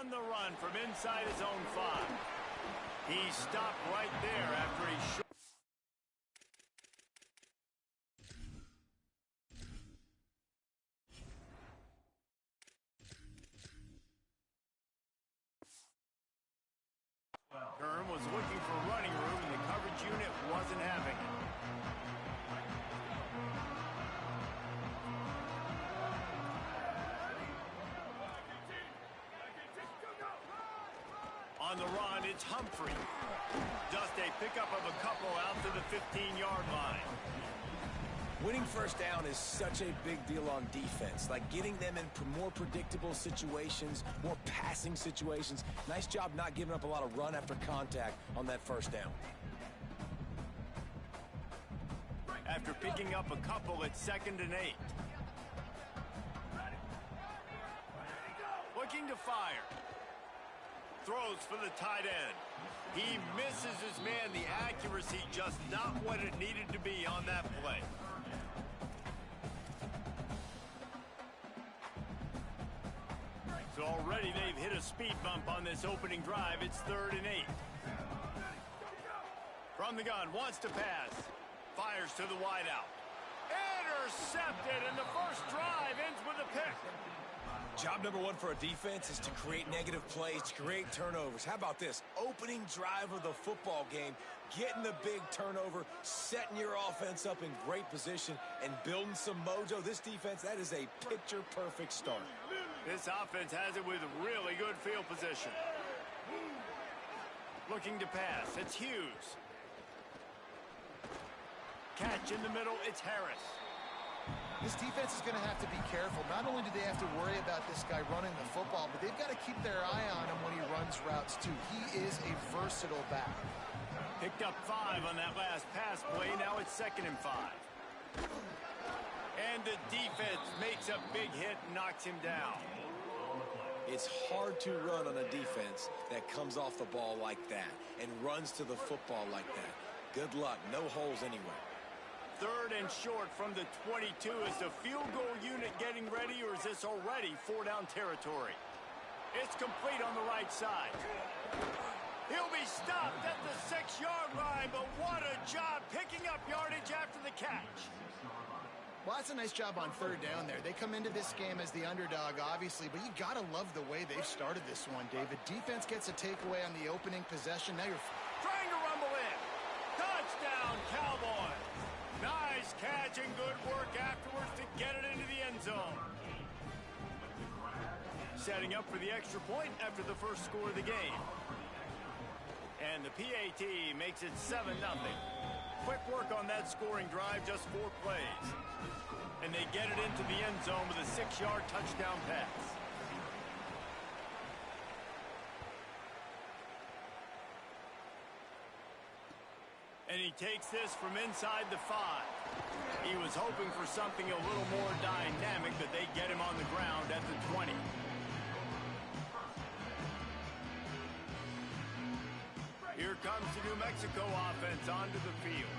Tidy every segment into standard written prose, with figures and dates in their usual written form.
on the run from inside his own 5. He stopped right there after he shot. Kern was looking for running room, and the coverage unit wasn't having it. On the run, it's Humphrey. Just a pickup of a couple out to the 15-yard line. Winning first down is such a big deal on defense, like getting them in more predictable situations, more passing situations. Nice job not giving up a lot of run after contact on that first down. After picking up a couple, it's 2nd and 8. Looking to fire. Throws for the tight end. He misses his man. The accuracy just not what it needed to be on that play. So already they've hit a speed bump on this opening drive. It's 3rd and 8. From the gun, wants to pass. Fires to the wideout. Intercepted, and the first drive ends with a pick. Job number 1 for a defense is to create negative plays, to create turnovers. How about this? Opening drive of the football game, getting the big turnover, setting your offense up in great position, and building some mojo. This defense, that is a picture-perfect start. This offense has it with really good field position. Looking to pass, it's Hughes. Catch in the middle, it's Harris. This defense is going to have to be careful. Not only do they have to worry about this guy running the football, but they've got to keep their eye on him when he runs routes, too. He is a versatile back. Picked up 5 on that last pass play. Now it's 2nd and 5. And the defense makes a big hit and knocks him down. It's hard to run on a defense that comes off the ball like that and runs to the football like that. Good luck. No holes anywhere. 3rd and short from the 22. Is the field goal unit getting ready, or is this already 4-down territory? It's complete on the right side. He'll be stopped at the 6-yard line, but what a job picking up yardage after the catch. Well, that's a nice job on 3rd down there. They come into this game as the underdog, obviously, but you got to love the way they've started this one, David. Defense gets a takeaway on the opening possession. Now you're trying to rumble in. Touchdown, Cowboys. Nice catch and good work afterwards to get it into the end zone. Setting up for the extra point after the first score of the game. And the PAT makes it 7-0. Quick work on that scoring drive, just 4 plays. And they get it into the end zone with a 6-yard touchdown pass. And he takes this from inside the 5. He was hoping for something a little more dynamic, but they get him on the ground at the 20. Here comes the New Mexico offense onto the field.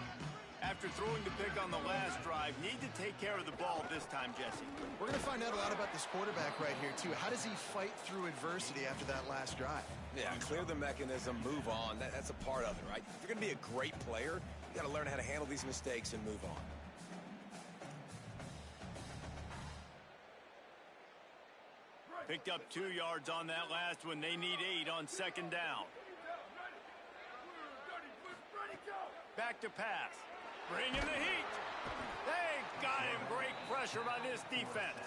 After throwing the pick on the last drive, need to take care of the ball this time, Jesse. We're going to find out a lot about this quarterback right here, too. How does he fight through adversity after that last drive? Yeah, clear the mechanism, move on. That's a part of it, right? If you're going to be a great player, you got to learn how to handle these mistakes and move on. Picked up 2 yards on that last one. They need 8 on 2nd down. Back to pass. Bring in the heat. They got him. Great pressure by this defense.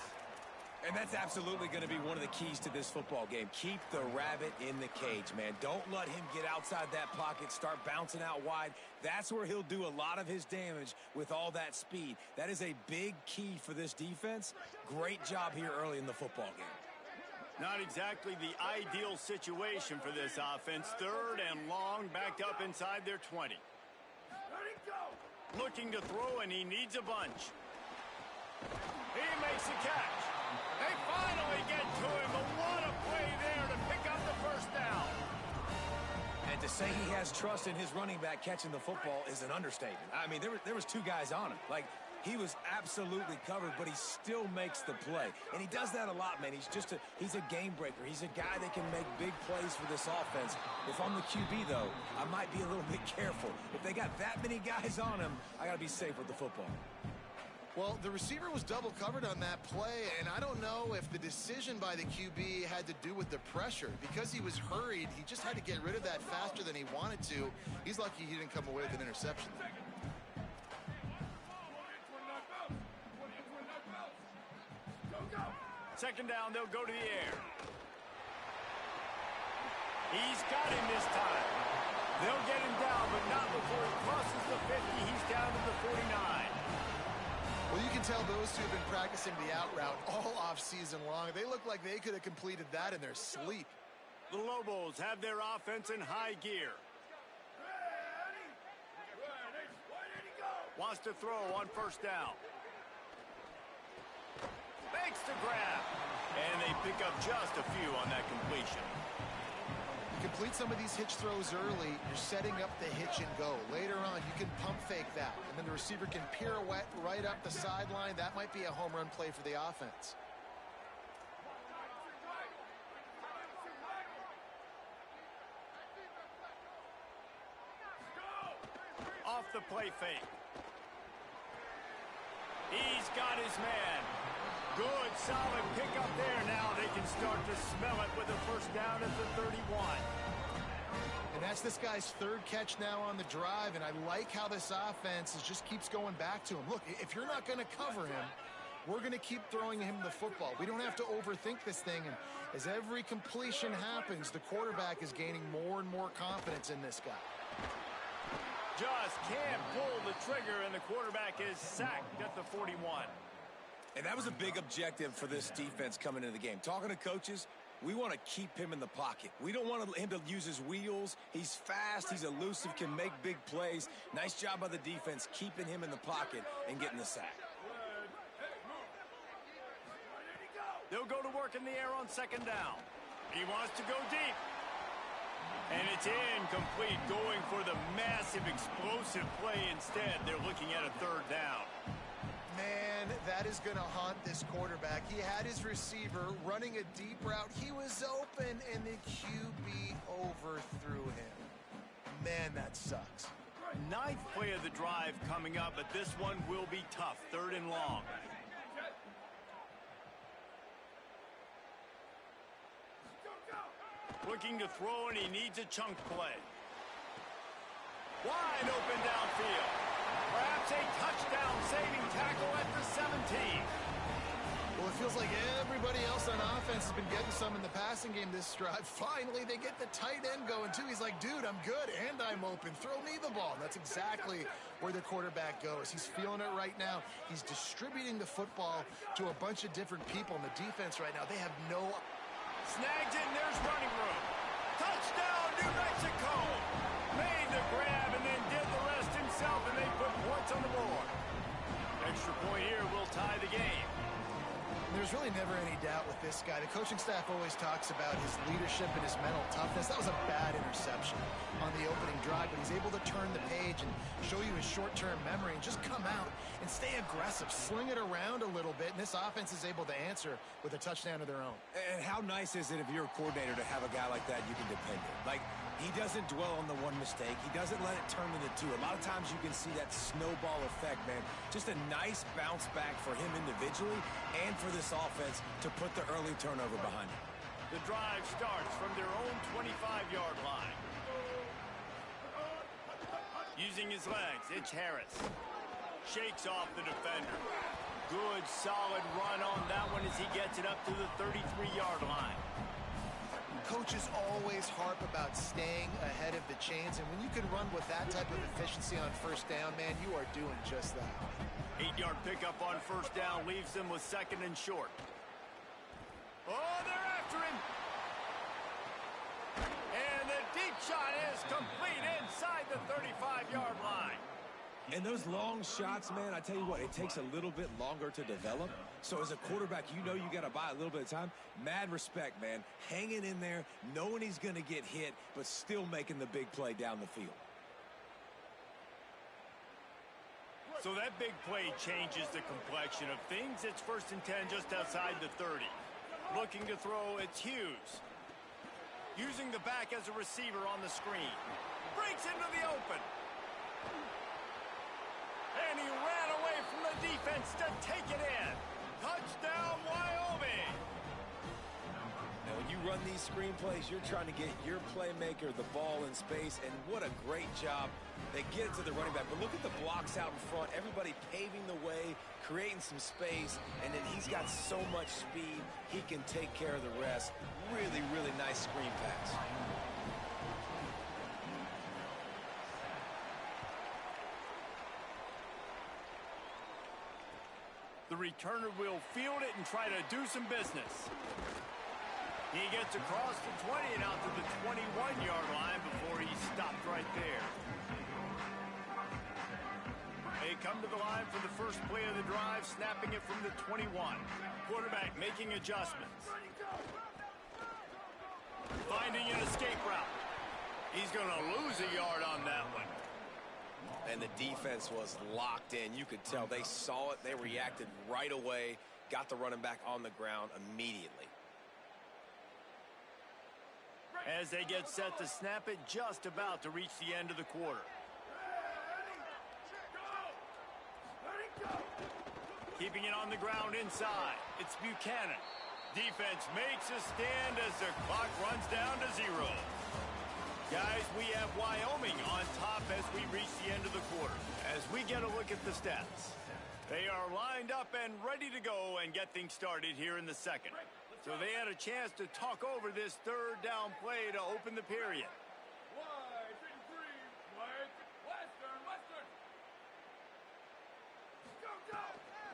And that's absolutely going to be one of the keys to this football game. Keep the rabbit in the cage, man. Don't let him get outside that pocket, start bouncing out wide. That's where he'll do a lot of his damage with all that speed. That is a big key for this defense. Great job here early in the football game. Not exactly the ideal situation for this offense. 3rd and long, backed up inside their 20. Looking to throw, and he needs a bunch. He makes the catch. They finally get to him, but what a play there to pick up the first down. And to say he has trust in his running back catching the football is an understatement. I mean, there was 2 guys on him. Like, He was absolutely covered, but he still makes the play. And he does that a lot, man. He's a game breaker. He's a guy that can make big plays for this offense. If I'm the QB, though, I might be a little bit careful. If they got that many guys on him, I got to be safe with the football. Well, the receiver was double covered on that play, and I don't know if the decision by the QB had to do with the pressure. Because he was hurried, he just had to get rid of that faster than he wanted to. He's lucky he didn't come away with an interception. Second down, they'll go to the air. He's got him this time. They'll get him down, but not before he crosses the 50. He's down to the 49. Well, you can tell those two have been practicing the out route all off-season long. They look like they could have completed that in their sleep. The Lobos have their offense in high gear. Wants to throw on first down. Makes the grab. And they pick up just a few on that completion. You complete some of these hitch throws early, you're setting up the hitch and go. Later on, you can pump fake that, and then the receiver can pirouette right up the sideline. That might be a home run play for the offense. Off the play fake. He's got his man. Good, solid pickup there. Now they can start to smell it with a first down at the 31. And that's this guy's third catch now on the drive, and I like how this offense just keeps going back to him. Look, if you're not going to cover him, we're going to keep throwing him the football. We don't have to overthink this thing, and as every completion happens, the quarterback is gaining more and more confidence in this guy. Just can't pull the trigger, and the quarterback is sacked at the 41. And that was a big objective for this defense coming into the game. Talking to coaches, we want to keep him in the pocket. We don't want him to use his wheels. He's fast, he's elusive, can make big plays. Nice job by the defense keeping him in the pocket and getting the sack. They'll go to work in the air on second down. He wants to go deep. And it's incomplete, going for the massive explosive play instead. They're looking at a third down. Man, that is going to haunt this quarterback. He had his receiver running a deep route. He was open, and the QB overthrew him. Man, that sucks. Ninth play of the drive coming up, but this one will be tough. Third and long. Looking to throw, and he needs a chunk play. Wide open downfield. Perhaps a touchdown-saving tackle at the 17. Well, it feels like everybody else on offense has been getting some in the passing game this drive. Finally, they get the tight end going, too. He's like, dude, I'm good, and I'm open. Throw me the ball. And that's exactly where the quarterback goes. He's feeling it right now. He's distributing the football to a bunch of different people. In the defense right now, they have no... Snags it, and there's running room. Touchdown, New Mexico. Made the grab and then did the rest himself, and they put points on the board. Extra point here will tie the game. There's really never any doubt with this guy. The coaching staff always talks about his leadership and his mental toughness. That was a bad interception on the opening drive, but he's able to turn the page and show you his short-term memory and just come out and stay aggressive, sling it around a little bit, and this offense is able to answer with a touchdown of their own. And how nice is it if you're a coordinator to have a guy like that you can depend on? Like, he doesn't dwell on the one mistake. He doesn't let it turn into two. A lot of times you can see that snowball effect, man. Just a nice bounce back for him individually and for this offense to put the early turnover behind him. The drive starts from their own 25-yard line. Using his legs, it's Harris. Shakes off the defender. Good, solid run on that one as he gets it up to the 33-yard line. Coaches always harp about staying ahead of the chains, and when you can run with that type of efficiency on first down, man, you are doing just that. 8-yard pickup on first down leaves them with second and short. Oh, they're after him. And the deep shot is complete inside the 35-yard line. And those long shots, man, I tell you what, it takes a little bit longer to develop. So as a quarterback, you know you got to buy a little bit of time. Mad respect, man. Hanging in there, knowing he's going to get hit, but still making the big play down the field. So that big play changes the complexion of things. It's 1st and 10 just outside the 30. Looking to throw, it's Hughes. Using the back as a receiver on the screen. Breaks into the open. And he ran away from the defense to take it in. Touchdown, Wyoming! Now, when you run these screenplays, you're trying to get your playmaker the ball in space, and what a great job. They get it to the running back, but look at the blocks out in front. Everybody paving the way, creating some space, and then he's got so much speed, he can take care of the rest. Really, really nice screen pass. The returner will field it and try to do some business. He gets across the 20 and out to the 21-yard line before he stopped right there. They come to the line for the first play of the drive, snapping it from the 21. Quarterback making adjustments. Finding an escape route. He's going to lose a yard on that one. And the defense was locked in. You could tell they saw it. They reacted right away. Got the running back on the ground immediately. As they get set to snap it, just about to reach the end of the quarter. Keeping it on the ground inside. It's Buchanan. Defense makes a stand as the clock runs down to 0. Guys, we have Wyoming on top as we reach the end of the quarter. As we get a look at the stats, they are lined up and ready to go and get things started here in the second. So they had a chance to talk over this 3rd down play to open the period.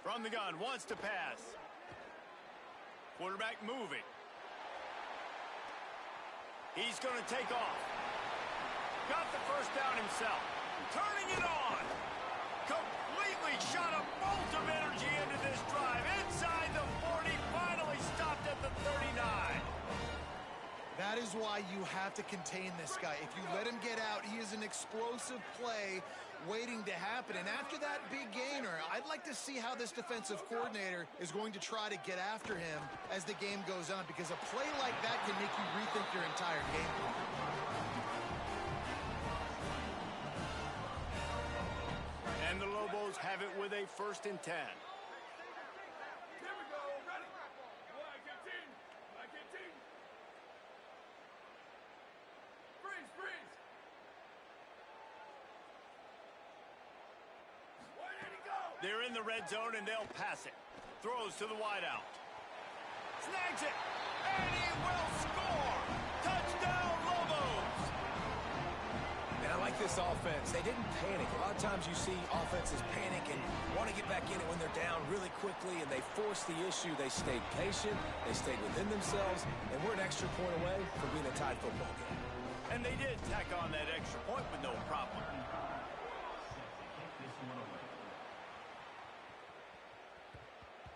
From the gun, wants to pass. Quarterback moving. He's going to take off. Got the first down himself. Turning it on. Completely shot a bolt of energy into this drive. Inside the 40, finally stopped at the 39. That is why you have to contain this guy. If you let him get out, he is an explosive play waiting to happen. And after that big gainer, I'd like to see how this defensive coordinator is going to try to get after him as the game goes on, because a play like that can make you rethink your entire game plan. And the Lobos have it with a 1st and 10. They're in the red zone, and they'll pass it. Throws to the wideout. Snags it, and he will score! Touchdown, Lobos! And I like this offense. They didn't panic. A lot of times you see offenses panic and want to get back in it when they're down really quickly, and they force the issue. They stayed patient. They stayed within themselves, and we're an extra point away from being a tied football game. And they did tack on that extra point with no problem.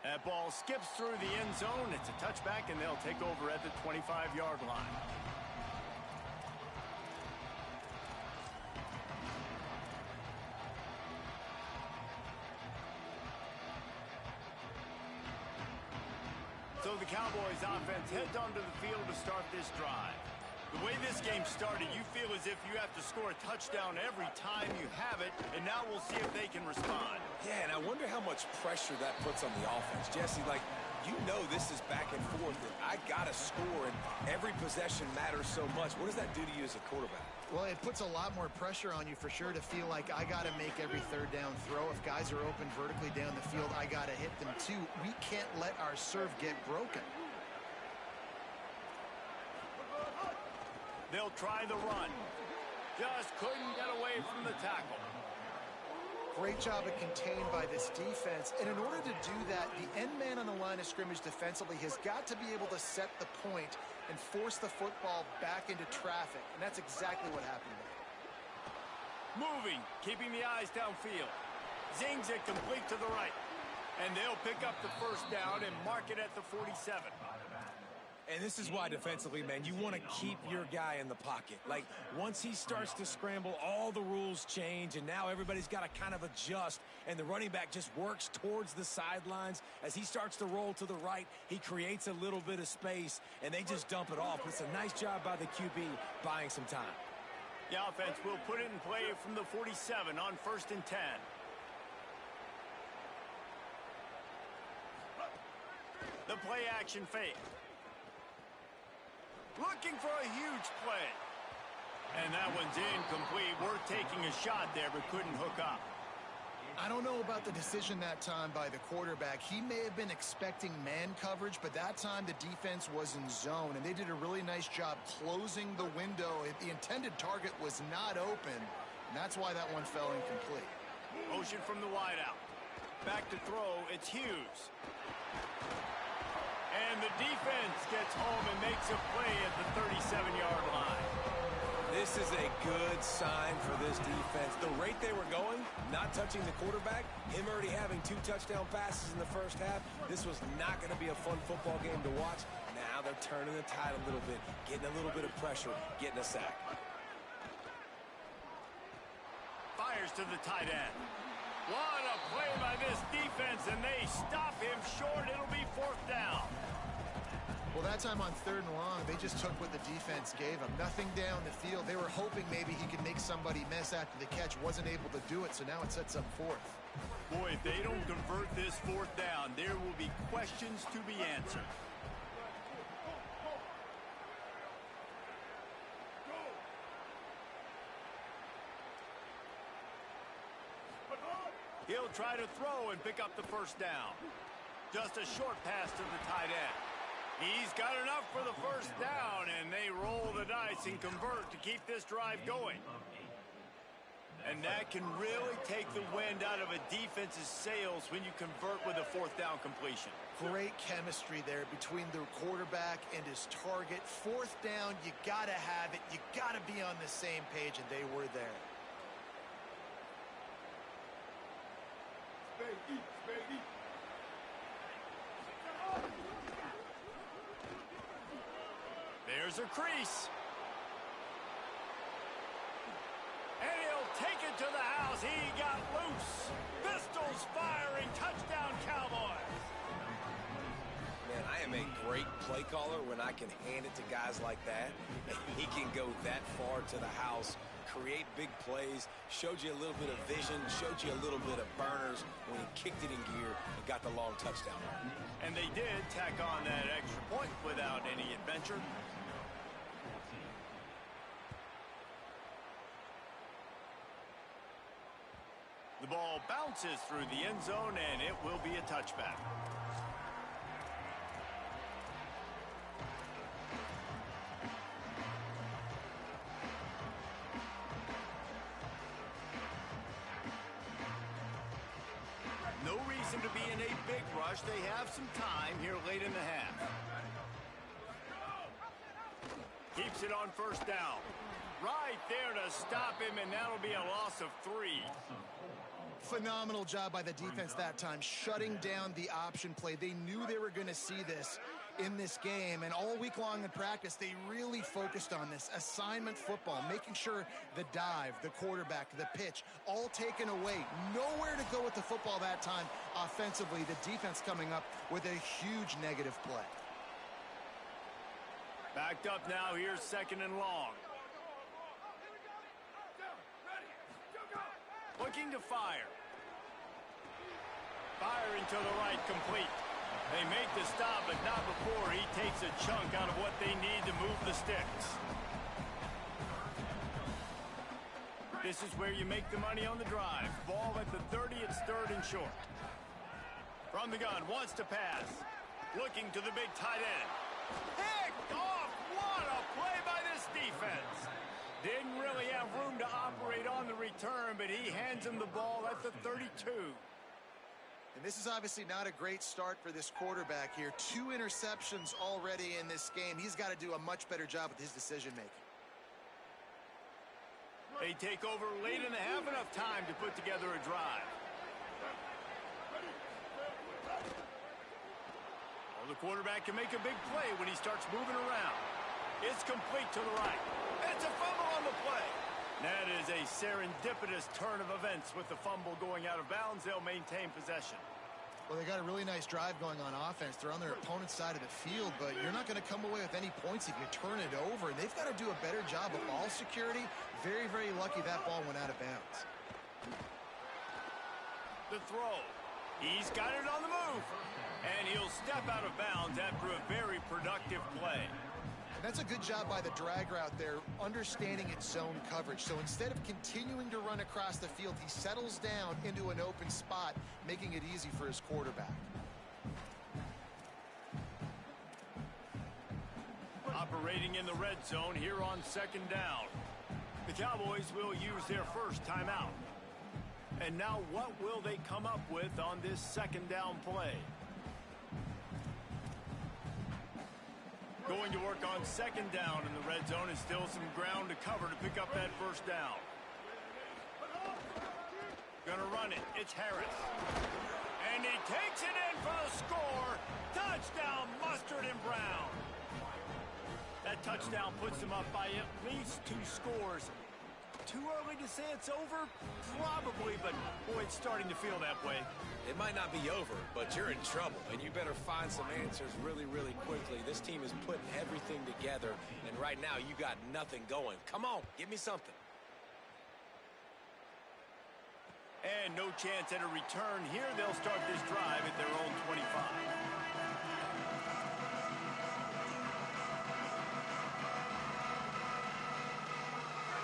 That ball skips through the end zone. It's a touchback, and they'll take over at the 25-yard line. So the Cowboys offense heads onto the field to start this drive. The way this game started, you feel as if you have to score a touchdown every time you have it, and now we'll see if they can respond. Yeah, and I wonder how much pressure that puts on the offense. Jesse, like, you know this is back and forth, and I got to score, and every possession matters so much. What does that do to you as a quarterback? Well, it puts a lot more pressure on you for sure to feel like I got to make every 3rd down throw. If guys are open vertically down the field, I got to hit them too. We can't let our serve get broken. They'll try the run. Just couldn't get away from the tackle. Great job of contained by this defense. And in order to do that, the end man on the line of scrimmage defensively has got to be able to set the point and force the football back into traffic. And that's exactly what happened there. Moving, keeping the eyes downfield. Zings it complete to the right. And they'll pick up the first down and mark it at the 47. And this is why defensively, man, you want to keep your guy in the pocket. Like, once he starts to scramble, all the rules change, and now everybody's got to kind of adjust, and the running back just works towards the sidelines. As he starts to roll to the right, he creates a little bit of space, and they just dump it off. It's a nice job by the QB buying some time. The offense will put it in play from the 47 on 1st and 10. The play action fake. Looking for a huge play. And that one's incomplete. Worth taking a shot there, but couldn't hook up. I don't know about the decision that time by the quarterback. He may have been expecting man coverage, but that time the defense was in zone, and they did a really nice job closing the window. The intended target was not open, and that's why that one fell incomplete. Motion from the wideout. Back to throw, it's Hughes. And the defense gets home and makes a play at the 37-yard line. This is a good sign for this defense. The rate they were going, not touching the quarterback, him already having 2 touchdown passes in the first half, this was not going to be a fun football game to watch. Now they're turning the tide a little bit, getting a little bit of pressure, getting a sack. Fires to the tight end. What a play by this defense, and they stop him short. It'll be 4th down. Well, that time on 3rd and long, they just took what the defense gave him. Nothing down the field. They were hoping maybe he could make somebody miss after the catch. Wasn't able to do it, so now it sets up 4th. Boy, if they don't convert this 4th down, there will be questions to be answered. He'll try to throw and pick up the 1st down. Just a short pass to the tight end. He's got enough for the 1st down, and they roll the dice and convert to keep this drive going. And that can really take the wind out of a defense's sails when you convert with a 4th down completion. Great chemistry there between the quarterback and his target. 4th down, you got to have it. You got to be on the same page, and they were there. There's a crease. And he'll take it to the house. He got loose. Pistols firing. Touchdown, Cowboys. Man, I am a great play caller when I can hand it to guys like that. And he can go that far to the house, create big plays, showed you a little bit of vision, showed you a little bit of burners when he kicked it in gear and got the long touchdown. And they did tack on that extra point without any adventure. The ball bounces through the end zone, and it will be a touchback. No reason to be in a big rush. They have some time here late in the half. Keeps it on 1st down. Right there to stop him, and that'll be a loss of 3. Phenomenal job by the defense that time, shutting down the option play. They knew they were going to see this in this game, and all week long in practice, they really focused on this assignment football, making sure the dive, the quarterback, the pitch, all taken away. Nowhere to go with the football that time offensively. The defense coming up with a huge negative play. Backed up now. Here's 2nd and long. Looking to fire. Firing to the right, complete. They make the stop, but not before he takes a chunk out of what they need to move the sticks. This is where you make the money on the drive. Ball at the 30, it's 3rd and short. From the gun, wants to pass. Looking to the big tight end. Picked off! What a play by this defense! Didn't really have room to operate on the return, but he hands him the ball at the 32. And this is obviously not a great start for this quarterback here. 2 interceptions already in this game. He's got to do a much better job with his decision-making. They take over late in the half, enough time to put together a drive. Well, the quarterback can make a big play when he starts moving around. It's complete to the right. It's a fumble on the play. That is a serendipitous turn of events. With the fumble going out of bounds, they'll maintain possession. Well, they got a really nice drive going on offense. They're on their opponent's side of the field, but you're not going to come away with any points if you turn it over. And they've got to do a better job of ball security. Very, very lucky that ball went out of bounds. The throw. He's got it on the move. And he'll step out of bounds after a very productive play. And that's a good job by the drag route there, understanding its zone coverage. So instead of continuing to run across the field, he settles down into an open spot, making it easy for his quarterback. Operating in the red zone here on second down. The Cowboys will use their first timeout. And now what will they come up with on this second down play? Going to work on second down in the red zone, and still some ground to cover to pick up that first down. Gonna run it. It's Harris. And he takes it in for the score. Touchdown, Mustard and Brown. That touchdown puts them up by at least 2 scores. Too early to say it's over? Probably, but boy, it's starting to feel that way. It might not be over, but you're in trouble, and you better find some answers really, really quickly. This team is putting everything together, and right now you got nothing going. Come on, give me something. And no chance at a return here. They'll start this drive at their own 25.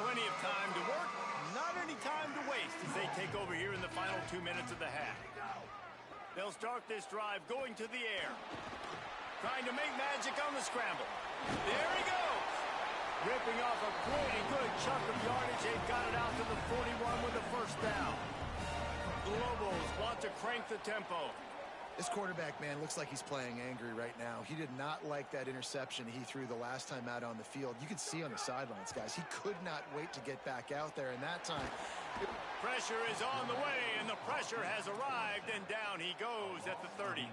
Plenty of time to work, not any time to waste as they take over here in the final 2 minutes of the half. They'll start this drive going to the air. Trying to make magic on the scramble. There he goes. Ripping off a pretty good chunk of yardage. They've got it out to the 41 with the first down. The Lobos want to crank the tempo. This quarterback, man, looks like he's playing angry right now. He did not like that interception he threw the last time out on the field. You can see on the sidelines, guys, he could not wait to get back out there, and that time... Pressure is on the way, and the pressure has arrived, and down he goes at the 30.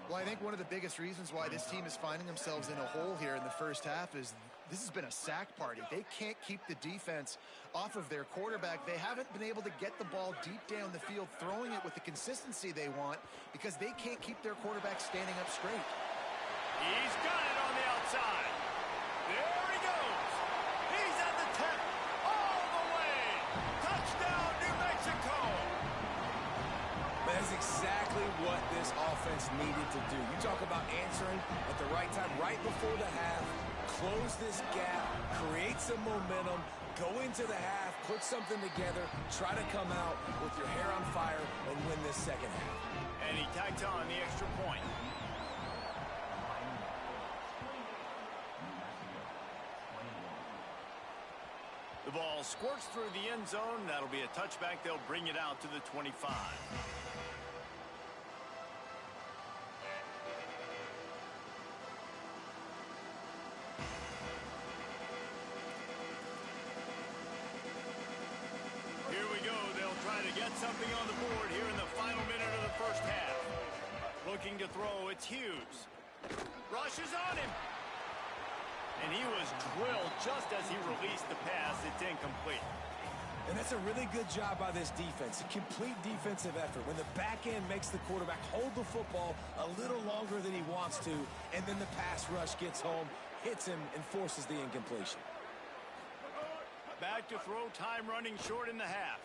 Well, I think one of the biggest reasons why this team is finding themselves in a hole here in the first half is this has been a sack party. They can't keep the defense off of their quarterback. They haven't been able to get the ball deep down the field, throwing it with the consistency they want, because they can't keep their quarterback standing up straight. He's got it on the outside. There he goes. He's at the 10. All the way. Touchdown, New Mexico. That's exactly what this offense needed to do. You talk about answering at the right time, right before the half, close this gap, create some momentum, go into the half, put something together, try to come out with your hair on fire and win this second half. And he tags on the extra point. The ball squirts through the end zone. That'll be a touchback. They'll bring it out to the 25. Here we go. They'll try to get something on the board here in the final minute of the first half. Looking to throw, it's Hughes. Rushes on him. And he was drilled just as he released the pass. It's incomplete. And that's a really good job by this defense, a complete defensive effort. When the back end makes the quarterback hold the football a little longer than he wants to, and then the pass rush gets home, hits him, and forces the incompletion. Back to throw, time running short in the half.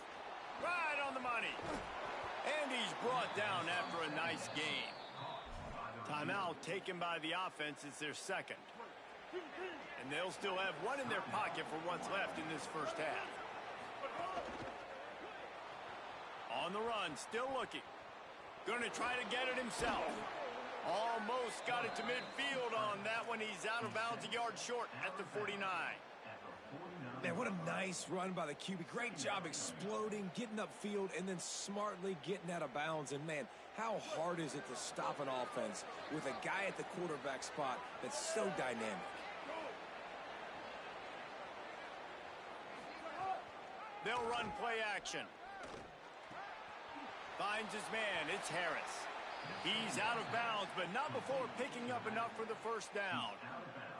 Right on the money. And he's brought down after a nice game. Timeout taken by the offense. It's their second. And they'll still have one in their pocket for what's left in this first half. On the run, still looking. Gonna try to get it himself. Almost got it to midfield on that one. He's out of bounds, a yard short at the 49. Man, what a nice run by the QB. Great job exploding, getting upfield, and then smartly getting out of bounds. And, man, how hard is it to stop an offense with a guy at the quarterback spot that's so dynamic? They'll run play action. Finds his man. It's Harris. He's out of bounds, but not before picking up enough for the first down.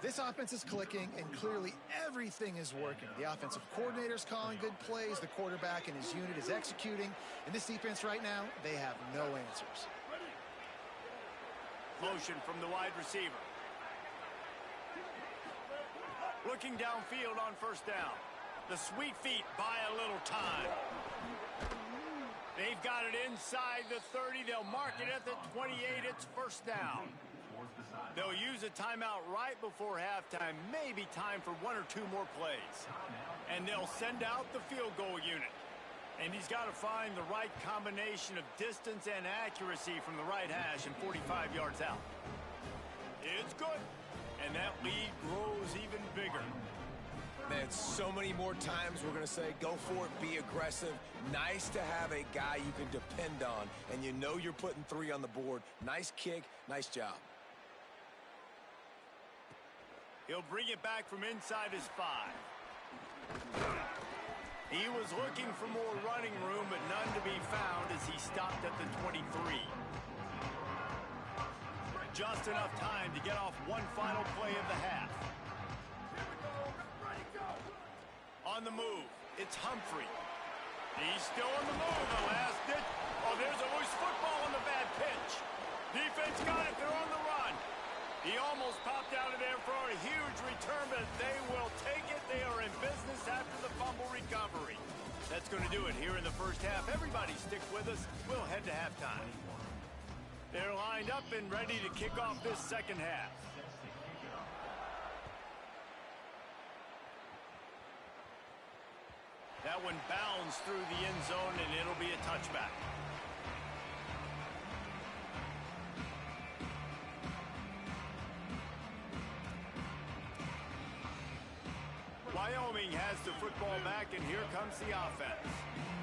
This offense is clicking, and clearly everything is working. The offensive coordinator's calling good plays. The quarterback and his unit is executing. And this defense right now, they have no answers. Motion from the wide receiver. Looking downfield on first down. The sweet feet buy a little time. They've got it inside the 30. They'll mark it at the 28. It's first down. They'll use a timeout right before halftime. Maybe time for one or two more plays. And they'll send out the field goal unit. And he's got to find the right combination of distance and accuracy from the right hash and 45 yards out. It's good. And that lead grows even bigger. Man, so many more times we're going to say, go for it, be aggressive. Nice to have a guy you can depend on, and you know you're putting 3 on the board. Nice kick, nice job. He'll bring it back from inside his 5. He was looking for more running room, but none to be found as he stopped at the 23. Just enough time to get off one final play of the half. On the move, it's Humphrey. He's still on the move, the last ditch. Oh, there's a loose football on the bad pitch. Defense got it, they're on the run. He almost popped out of there for a huge return, but they will take it. They are in business after the fumble recovery. That's going to do it here in the first half. Everybody stick with us. We'll head to halftime. They're lined up and ready to kick off this second half. That one bounds through the end zone, and it'll be a touchback. Wyoming has the football back, and here comes the offense.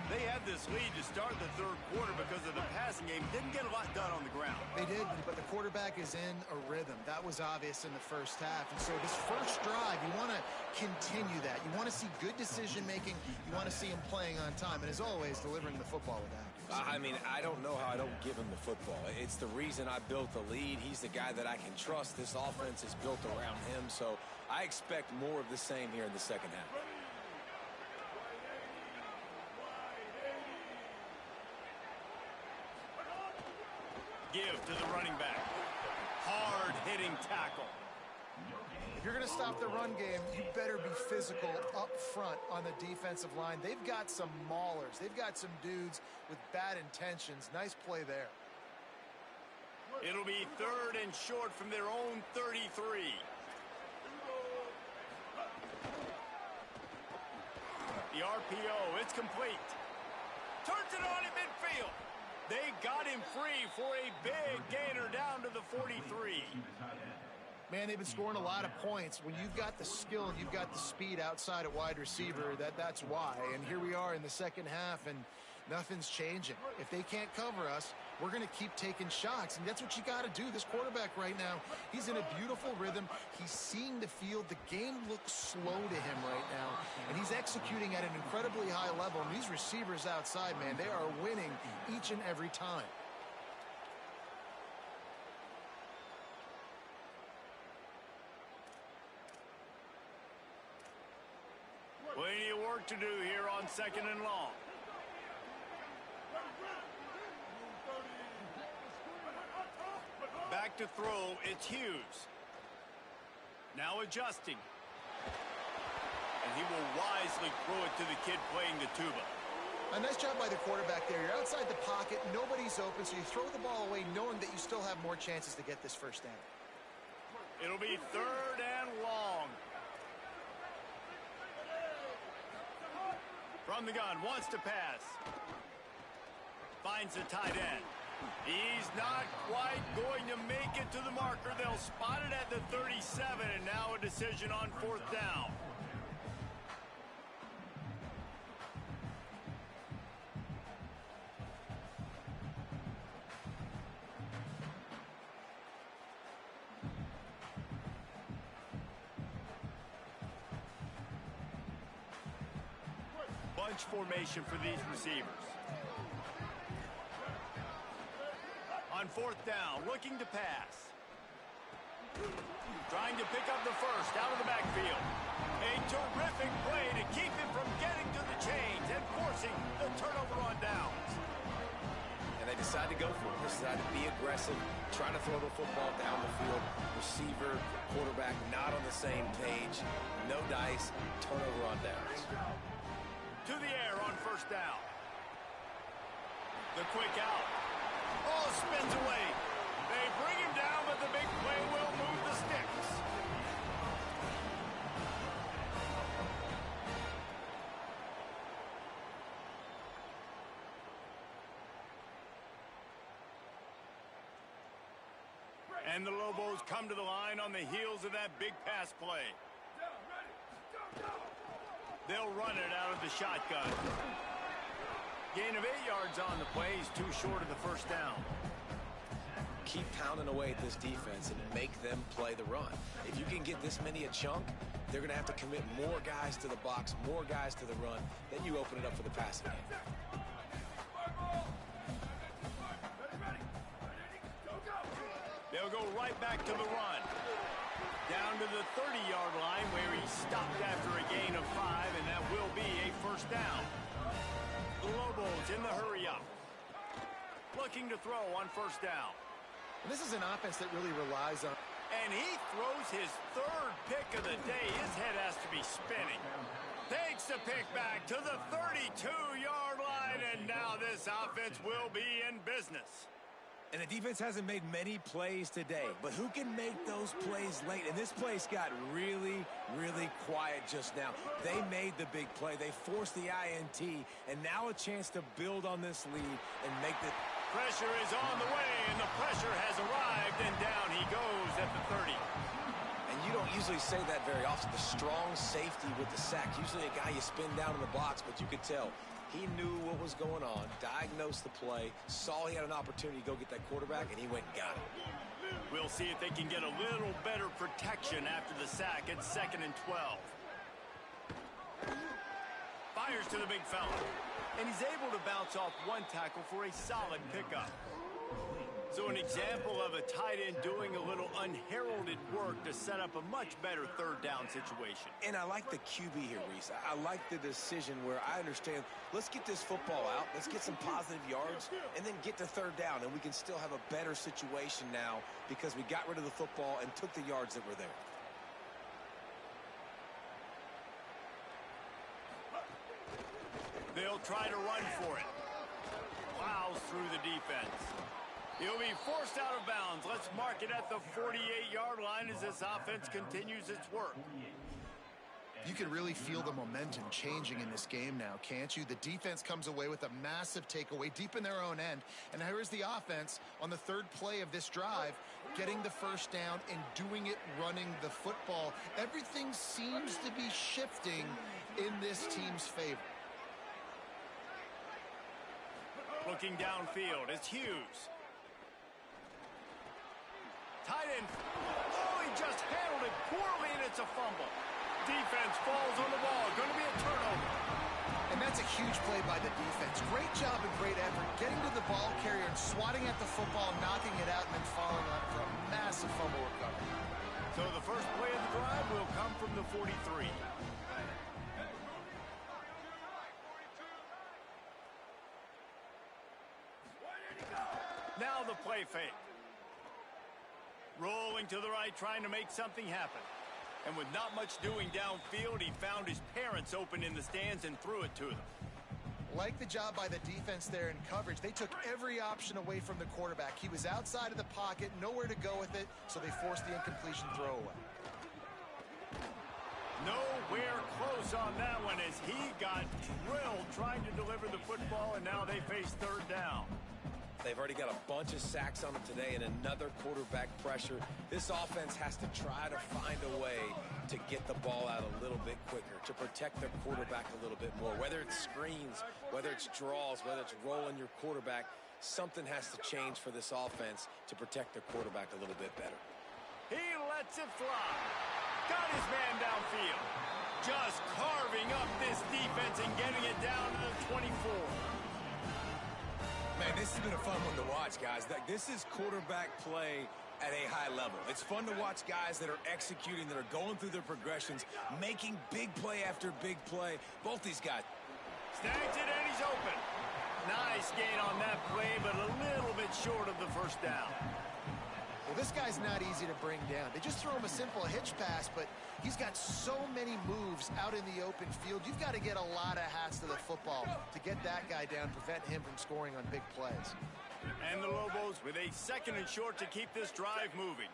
They had this lead to start the third quarter because of the passing game. Didn't get a lot done on the ground. They did, but the quarterback is in a rhythm. That was obvious in the first half. And so this first drive, you want to continue that. You want to see good decision-making. You want to see him playing on time. And as always, delivering the football with accuracy. I mean, I don't know how I don't give him the football. It's the reason I built the lead. He's the guy that I can trust. This offense is built around him. So I expect more of the same here in the second half. Give to the running back. Hard-hitting tackle. If you're going to stop the run game, you better be physical up front on the defensive line. They've got some maulers. They've got some dudes with bad intentions. Nice play there. It'll be 3rd and short from their own 33. The RPO, it's complete. Turns it on in midfield. They got him free for a big gainer down to the 43. Man, they've been scoring a lot of points. When you've got the skill and you've got the speed outside at wide receiver, that's why. And here we are in the second half, and nothing's changing. If they can't cover us, we're going to keep taking shots, and that's what you got to do. This quarterback right now, he's in a beautiful rhythm. He's seeing the field. The game looks slow to him right now, and he's executing at an incredibly high level. And these receivers outside, man, they are winning each and every time. Plenty of work to do here on 2nd and long. Back to throw, it's Hughes. Now adjusting. And he will wisely throw it to the kid playing the tuba. A nice job by the quarterback there. You're outside the pocket, nobody's open, so you throw the ball away knowing that you still have more chances to get this first down. It'll be 3rd and long. From the gun, wants to pass. Finds the tight end. He's not quite going to make it to the marker. They'll spot it at the 37, and now a decision on 4th down. Bunch formation for these receivers. On fourth down, looking to pass. Trying to pick up the first out of the backfield. A terrific play to keep him from getting to the chains and forcing the turnover on downs. And they decide to go for it. They decide to be aggressive, trying to throw the football down the field. Receiver, quarterback, not on the same page. No dice, turnover on downs. To the air on first down. The quick out. Oh, spins away. They bring him down, but the big play will move the sticks. And the Lobos come to the line on the heels of that big pass play. They'll run it out of the shotgun. Gain of 8 yards on the play. He's too short of the first down. Keep pounding away at this defense and make them play the run. If you can get this many a chunk, they're going to have to commit more guys to the box, more guys to the run. Then you open it up for the passing game. They'll go right back to the run. Down to the 30-yard line where he stopped after a gain of 5, and that will be a first down. The Lobos in the hurry-up. Looking to throw on first down. And this is an offense that really relies on... And he throws his third pick of the day. His head has to be spinning. Takes the pick back to the 32-yard line, and now this offense will be in business. And the defense hasn't made many plays today, but who can make those plays late? And this place got really, really quiet just now. They made the big play. They forced the INT, and now a chance to build on this lead and make the... Pressure is on the way, and the pressure has arrived, and down he goes at the 30. And you don't usually say that very often, the strong safety with the sack. Usually a guy you spin down in the box, but you could tell he knew what was going on, diagnosed the play, saw he had an opportunity to go get that quarterback, and he went and got it. We'll see if they can get a little better protection after the sack at 2nd and 12. Fires to the big fella. And he's able to bounce off one tackle for a solid pickup. So an example of a tight end doing a little unheralded work to set up a much better third down situation. And I like the QB here, Reese. I like the decision where I understand, let's get this football out, let's get some positive yards, and then get to third down, and we can still have a better situation now because we got rid of the football and took the yards that were there. They'll try to run for it. Plows through the defense. He'll be forced out of bounds. Let's mark it at the 48-yard line as this offense continues its work. You can really feel the momentum changing in this game now, can't you? The defense comes away with a massive takeaway deep in their own end. And here's the offense on the third play of this drive, getting the first down and doing it running the football. Everything seems to be shifting in this team's favor. Looking downfield, it's Hughes. Tight end. Oh, he just handled it poorly, and it's a fumble. Defense falls on the ball. Going to be a turnover. And that's a huge play by the defense. Great job and great effort getting to the ball carrier and swatting at the football, knocking it out, and then following up for a massive fumble recovery. So the first play of the drive will come from the 43. Now the play fake. Rolling to the right, trying to make something happen. And with not much doing downfield, he found his parents open in the stands and threw it to them. Like the job by the defense there in coverage. They took every option away from the quarterback. He was outside of the pocket, nowhere to go with it, so they forced the incompletion throwaway. Nowhere close on that one as he got drilled trying to deliver the football, and now they face third down. They've already got a bunch of sacks on them today and another quarterback pressure. This offense has to try to find a way to get the ball out a little bit quicker, to protect their quarterback a little bit more. Whether it's screens, whether it's draws, whether it's rolling your quarterback, something has to change for this offense to protect their quarterback a little bit better. He lets it fly. Got his man downfield. Just carving up this defense and getting it down to the 24. Man, this has been a fun one to watch, guys. This is quarterback play at a high level. It's fun to watch guys that are executing, that are going through their progressions, making big play after big play. Both these guys. Snags it, and he's open. Nice gain on that play, but a little bit short of the first down. Well, this guy's not easy to bring down. They just throw him a simple hitch pass, but he's got so many moves out in the open field. You've got to get a lot of hats to the football to get that guy down, prevent him from scoring on big plays. And the Lobos with a 2nd and short to keep this drive moving.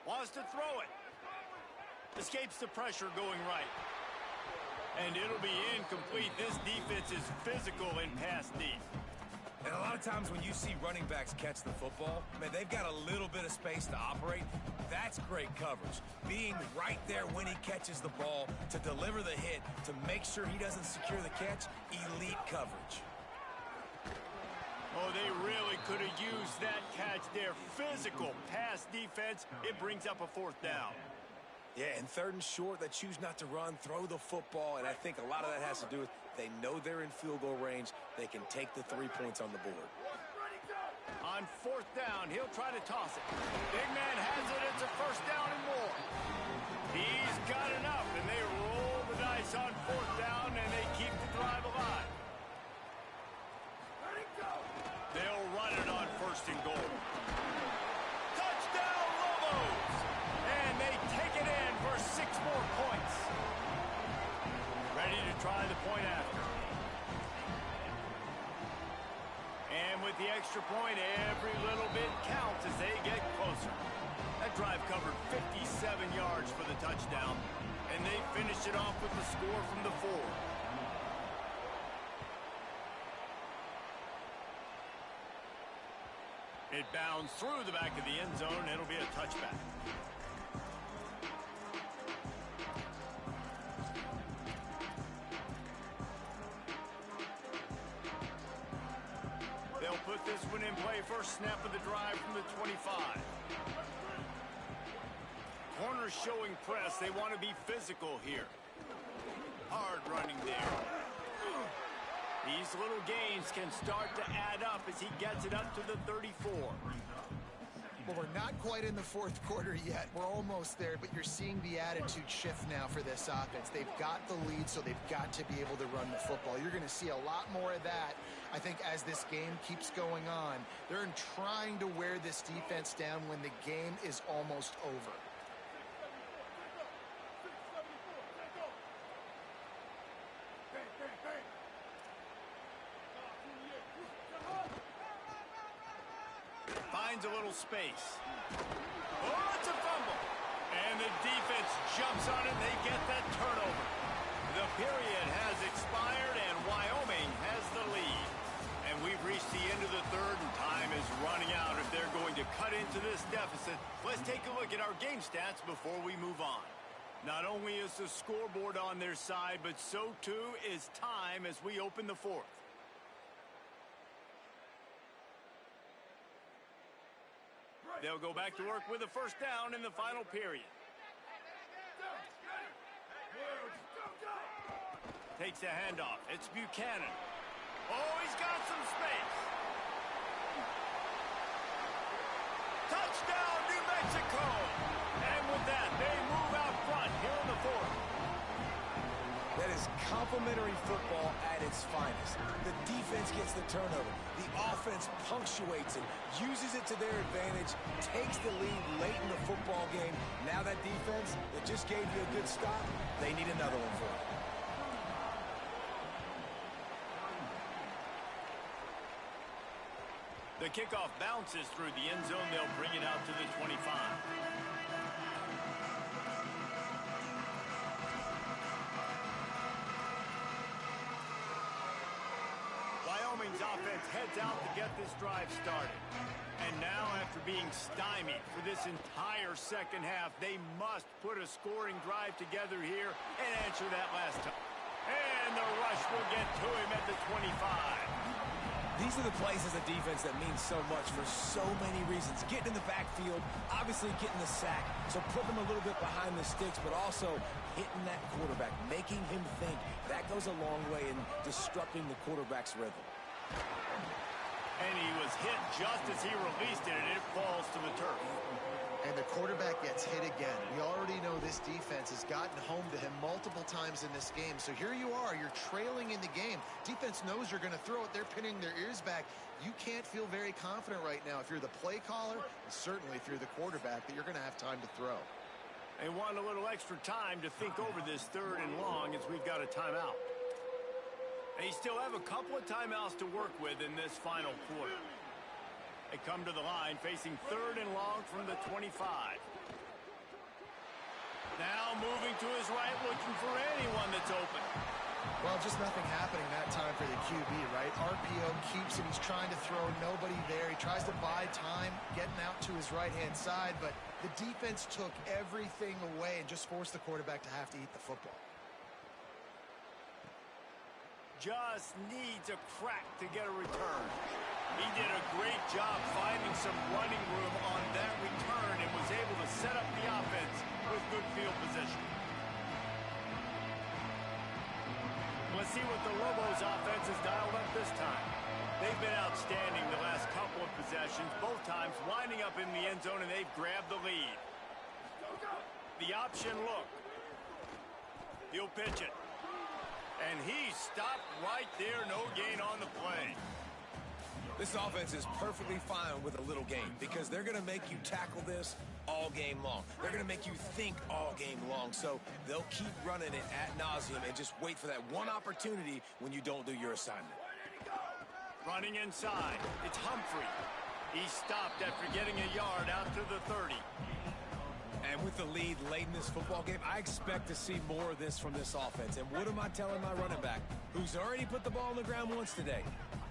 Wants to throw it. Escapes the pressure going right. And it'll be incomplete. This defense is physical in pass deep. And a lot of times when you see running backs catch the football, man, they've got a little bit of space to operate. That's great coverage. Being right there when he catches the ball to deliver the hit, to make sure he doesn't secure the catch, elite coverage. Oh, they really could have used that catch there. Physical pass defense. It brings up a 4th down. Yeah, and 3rd and short, they choose not to run, throw the football, and I think a lot of that has to do with they know they're in field goal range. They can take the 3 points on the board. On 4th down, he'll try to toss it. Big man has it. It's a 1st down and more. He's got enough, and they roll the dice on 4th down, and they keep the drive alive. They'll run it on 1st and goal. Touchdown, Lobos! And they take it in for 6 more points. Ready to try the point after. And with the extra point, every little bit counts as they get closer. That drive covered 57 yards for the touchdown, and they finished it off with the score from the 4. It bounds through the back of the end zone. It'll be a touchback. They'll put this one in play. First snap of the drive from the 25. Corners showing press. They want to be physical here. Hard running there. These little gains can start to add up as he gets it up to the 34. Well, we're not quite in the 4th quarter yet. We're almost there, but you're seeing the attitude shift now for this offense. They've got the lead, so they've got to be able to run the football. You're going to see a lot more of that, I think, as this game keeps going on. They're trying to wear this defense down when the game is almost over. Finds a little space. Oh, it's a fumble. And the defense jumps on it. They get that turnover. The period has expired, and Wyoming has the lead. And we've reached the end of the 3rd, and time is running out if they're going to cut into this deficit. Let's take a look at our game stats before we move on. Not only is the scoreboard on their side, but so too is time as we open the 4th. They'll go back to work with a 1st down in the final period. Takes a handoff. It's Buchanan. Oh, he's got some space. Touchdown, New Mexico! And with that, they move out front here in the 4th. That is complimentary football at its finest. The defense gets the turnover. The offense punctuates it, uses it to their advantage, takes the lead late in the football game. Now that defense that just gave you a good stop, they need another one for it. The kickoff bounces through the end zone. They'll bring it out to the 25. Wyoming's offense heads out to get this drive started. And now, after being stymied for this entire 2nd half, they must put a scoring drive together here and answer that last time. And the rush will get to him at the 25. These are the plays as a defense that mean so much for so many reasons. Getting in the backfield, obviously getting the sack, so put them a little bit behind the sticks, but also hitting that quarterback, making him think. That goes a long way in disrupting the quarterback's rhythm. And he was hit just as he released it, and it falls to the turf. And the quarterback gets hit again. We already know this defense has gotten home to him multiple times in this game. So here you are, you're trailing in the game. Defense knows you're going to throw it. They're pinning their ears back. You can't feel very confident right now if you're the play caller, and certainly if you're the quarterback, that you're going to have time to throw. They want a little extra time to think over this 3rd and long as we've got a timeout. They still have a couple of timeouts to work with in this final quarter. They come to the line facing 3rd and long from the 25. Now moving to his right, looking for anyone that's open. Well, just nothing happening that time for the QB, right? RPO keeps him. He's trying to throw, nobody there. He tries to buy time, getting out to his right-hand side, but the defense took everything away and just forced the quarterback to have to eat the football. Just needs a crack to get a return. He did a great job finding some running room on that return and was able to set up the offense with good field position. Let's see what the Lobos offense has dialed up this time. They've been outstanding the last couple of possessions, both times winding up in the end zone, and they've grabbed the lead. The option look. He'll pitch it. And he stopped right there, no gain on the play. This offense is perfectly fine with a little game because they're going to make you tackle this all game long. They're going to make you think all game long. So they'll keep running it ad nauseum and just wait for that one opportunity when you don't do your assignment. Running inside, it's Humphrey. He stopped after getting a yard out to the 30. And with the lead late in this football game, I expect to see more of this from this offense. And what am I telling my running back, who's already put the ball on the ground once today?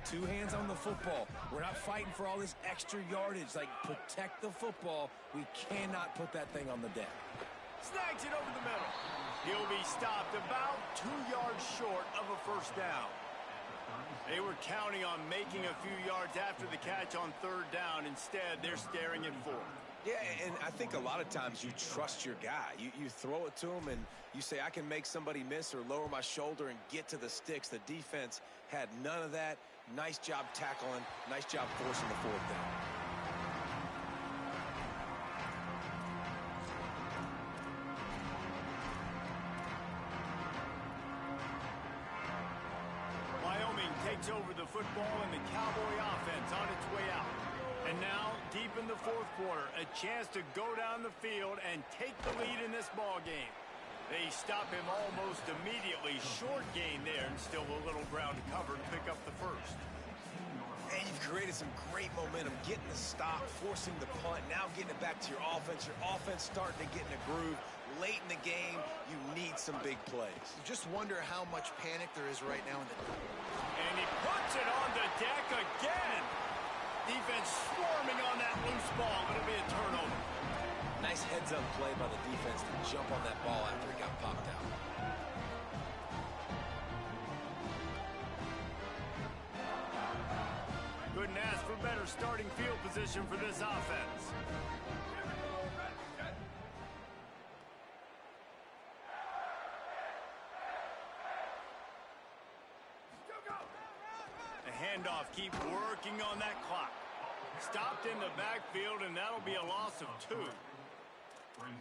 2 hands on the football. We're not fighting for all this extra yardage. Like, protect the football. We cannot put that thing on the deck. Snags it over the middle. He'll be stopped about 2 yards short of a first down. They were counting on making a few yards after the catch on 3rd down. Instead, they're staring at 4th. Yeah, and I think a lot of times you trust your guy. You throw it to him and you say, I can make somebody miss or lower my shoulder and get to the sticks. The defense had none of that. Nice job tackling. Nice job forcing the 4th down. Wyoming takes over the football and the Cowboy offense on its way out. And now, deep in the 4th quarter, a chance to go down the field and take the lead in this ball game. They stop him almost immediately. Short gain there, and still a little ground to cover to pick up the first. And you've created some great momentum, getting the stop, forcing the punt, now getting it back to your offense. Your offense starting to get in a groove. Late in the game, you need some big plays. You just wonder how much panic there is right now in the... And he puts it on the deck again. Defense swarming on that loose ball. It'll be a turnover. Nice heads-up play by the defense to jump on that ball after it got popped out. Couldn't ask for better starting field position for this offense. The handoff, keep working on that clock. Stopped in the backfield, and that'll be a loss of 2.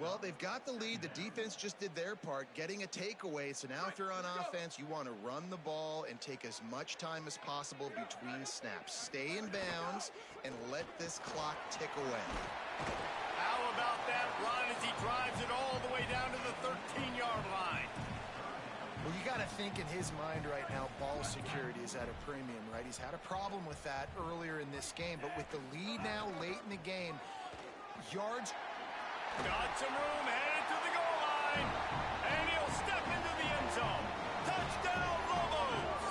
Well, they've got the lead. The defense just did their part, getting a takeaway. So now if you're on offense, you want to run the ball and take as much time as possible between snaps. Stay in bounds and let this clock tick away. How about that run as he drives it all the way down to the 13-yard line? Well, you got to think in his mind right now, ball security is at a premium, right? He's had a problem with that earlier in this game, but with the lead now late in the game, yards... Got some room, headed to the goal line, and he'll step into the end zone. Touchdown, Lobos!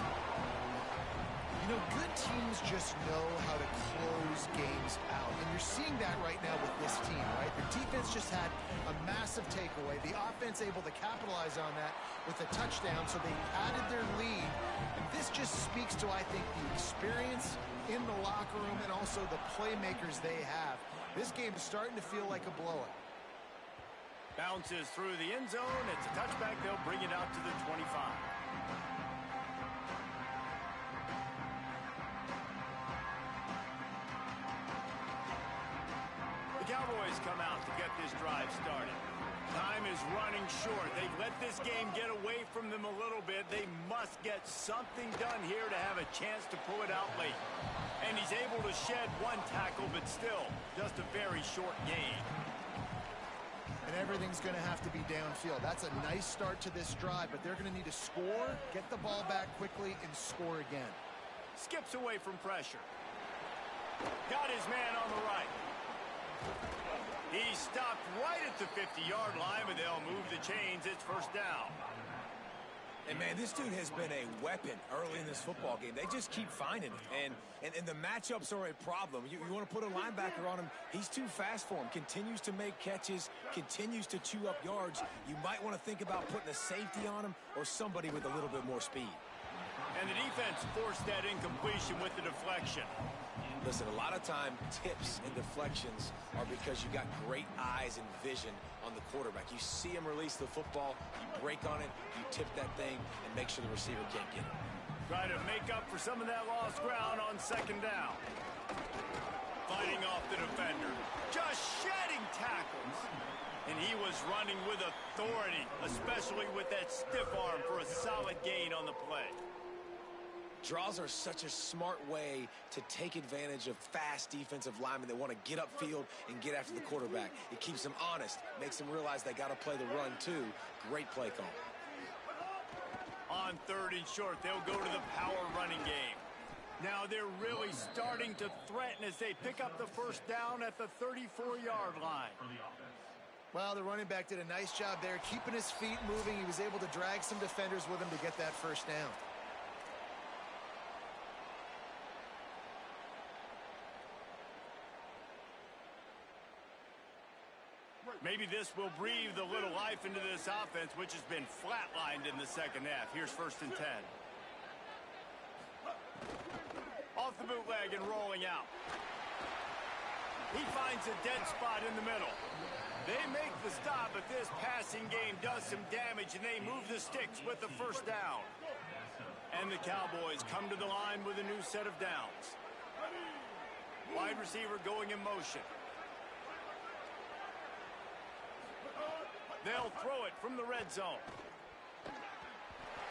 You know, good teams just know how to close games out, and you're seeing that right now with this team, right? Their defense just had a massive takeaway. The offense able to capitalize on that with a touchdown, so they added their lead. And this just speaks to, I think, the experience in the locker room and also the playmakers they have. This game is starting to feel like a blowout. Bounces through the end zone. It's a touchback. They'll bring it out to the 25. Cowboys come out to get this drive started. Time is running short. They've let this game get away from them a little bit. They must get something done here to have a chance to pull it out late. And he's able to shed one tackle, but still, just a very short gain. And everything's going to have to be downfield. That's a nice start to this drive, but they're going to need to score, get the ball back quickly, and score again. Skips away from pressure. Got his man on the right. He stopped right at the 50-yard line, but they'll move the chains. It's first down. And, man, this dude has been a weapon early in this football game. They just keep finding it. And the matchups are a problem. You want to put a linebacker on him, he's too fast for him. Continues to make catches, continues to chew up yards. You might want to think about putting a safety on him or somebody with a little bit more speed. And the defense forced that incompletion with the deflection. Listen, a lot of time, tips and deflections are because you got great eyes and vision on the quarterback. You see him release the football, you break on it, you tip that thing, and make sure the receiver can't get it. Try to make up for some of that lost ground on second down. Fighting off the defender. Just shedding tackles. And he was running with authority, especially with that stiff arm for a solid gain on the play. Draws are such a smart way to take advantage of fast defensive linemen that want to get upfield and get after the quarterback. It keeps them honest, makes them realize they got to play the run too. Great play call. On third and short, they'll go to the power running game. Now they're really starting to threaten as they pick up the first down at the 34-yard line. Well, the running back did a nice job there, keeping his feet moving. He was able to drag some defenders with him to get that first down. Maybe this will breathe a little life into this offense, which has been flatlined in the second half. Here's first and 10. Off the bootleg and rolling out. He finds a dead spot in the middle. They make the stop, but this passing game does some damage, and they move the sticks with the first down. And the Cowboys come to the line with a new set of downs. Wide receiver going in motion. They'll throw it from the red zone.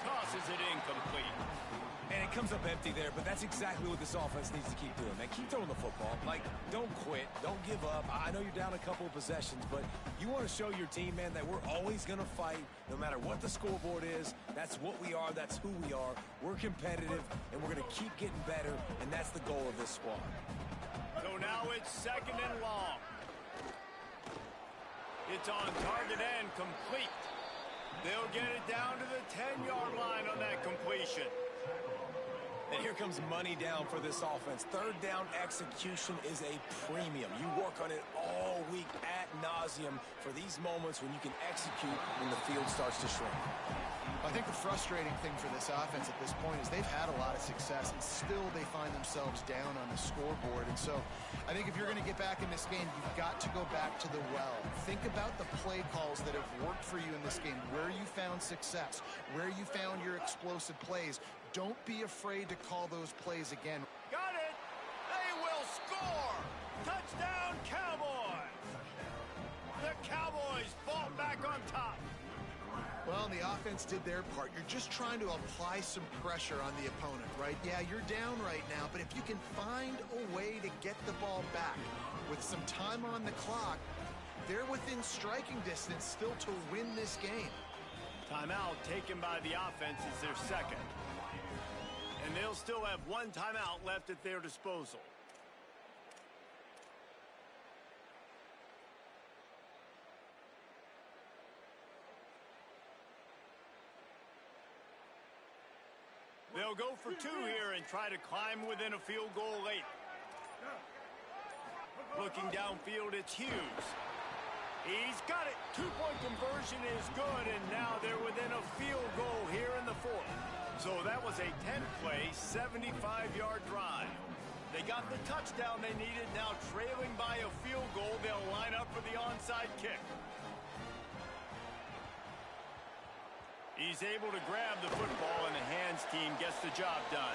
Tosses it incomplete. And it comes up empty there, but that's exactly what this offense needs to keep doing, man. Keep throwing the football. Like, don't quit. Don't give up. I know you're down a couple of possessions, but you want to show your team, man, that we're always going to fight no matter what the scoreboard is. That's what we are. That's who we are. We're competitive, and we're going to keep getting better, and that's the goal of this squad. So now it's second and long. It's on target and complete. They'll get it down to the 10-yard line on that completion. And here comes money down for this offense. Third down execution is a premium. You work on it all week ad nauseum for these moments when you can execute when the field starts to shrink. I think the frustrating thing for this offense at this point is they've had a lot of success, and still they find themselves down on the scoreboard. And so I think if you're going to get back in this game, you've got to go back to the well. Think about the play calls that have worked for you in this game, where you found success, where you found your explosive plays. Don't be afraid to call those plays again. Got it! They will score! Touchdown, Cowboys! The Cowboys fall back on top. Well, the offense did their part. You're just trying to apply some pressure on the opponent, right? Yeah, you're down right now, but if you can find a way to get the ball back with some time on the clock, they're within striking distance still to win this game. Timeout taken by the offense is their second. And they'll still have one timeout left at their disposal. They'll go for two here and try to climb within a field goal late. Looking downfield, it's Hughes. He's got it. Two-point conversion is good, and now they're within a field goal here in the fourth. So that was a 10-play, 75-yard drive. They got the touchdown they needed. Now trailing by a field goal, they'll line up for the onside kick. He's able to grab the football, and the hands team gets the job done.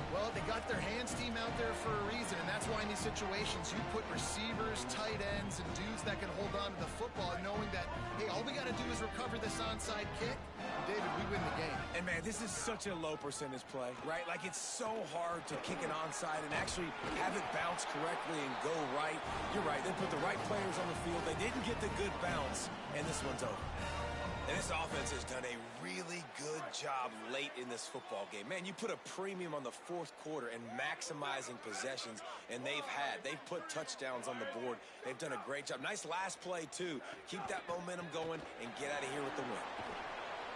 Well, they got their hands team out there for a reason, and that's why in these situations you put receivers, tight ends, and dudes that can hold on to the football, knowing that, hey, all we got to do is recover this onside kick. David, we win the game. And, man, this is such a low percentage play, right? Like, it's so hard to kick an onside and actually have it bounce correctly and go right. You're right. They put the right players on the field. They didn't get the good bounce, and this one's over. And this offense has done a really good job late in this football game. Man, you put a premium on the fourth quarter and maximizing possessions, and they've put touchdowns on the board. They've done a great job. Nice last play, too. Keep that momentum going and get out of here with the win.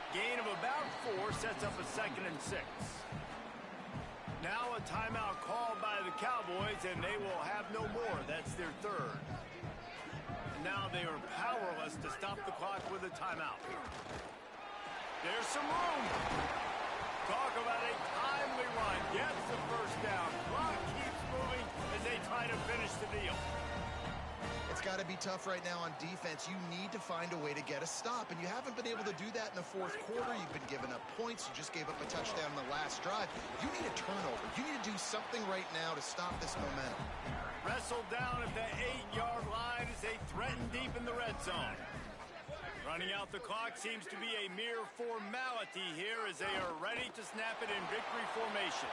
Gain of about 4 sets up a 2nd and 6. Now a timeout called by the Cowboys, and they will have no more. That's their 3rd. Now they are powerless to stop the clock with a timeout. There's some room. Talk about a timely run. Gets the first down. Clock keeps moving as they try to finish the deal. It's got to be tough right now on defense. You need to find a way to get a stop, and you haven't been able to do that in the fourth quarter. You've been giving up points. You just gave up a touchdown in the last drive. You need a turnover. You need to do something right now to stop this momentum. Wrestled down at the 8-yard line as they threaten deep in the red zone. Running out the clock seems to be a mere formality here as they are ready to snap it in victory formation.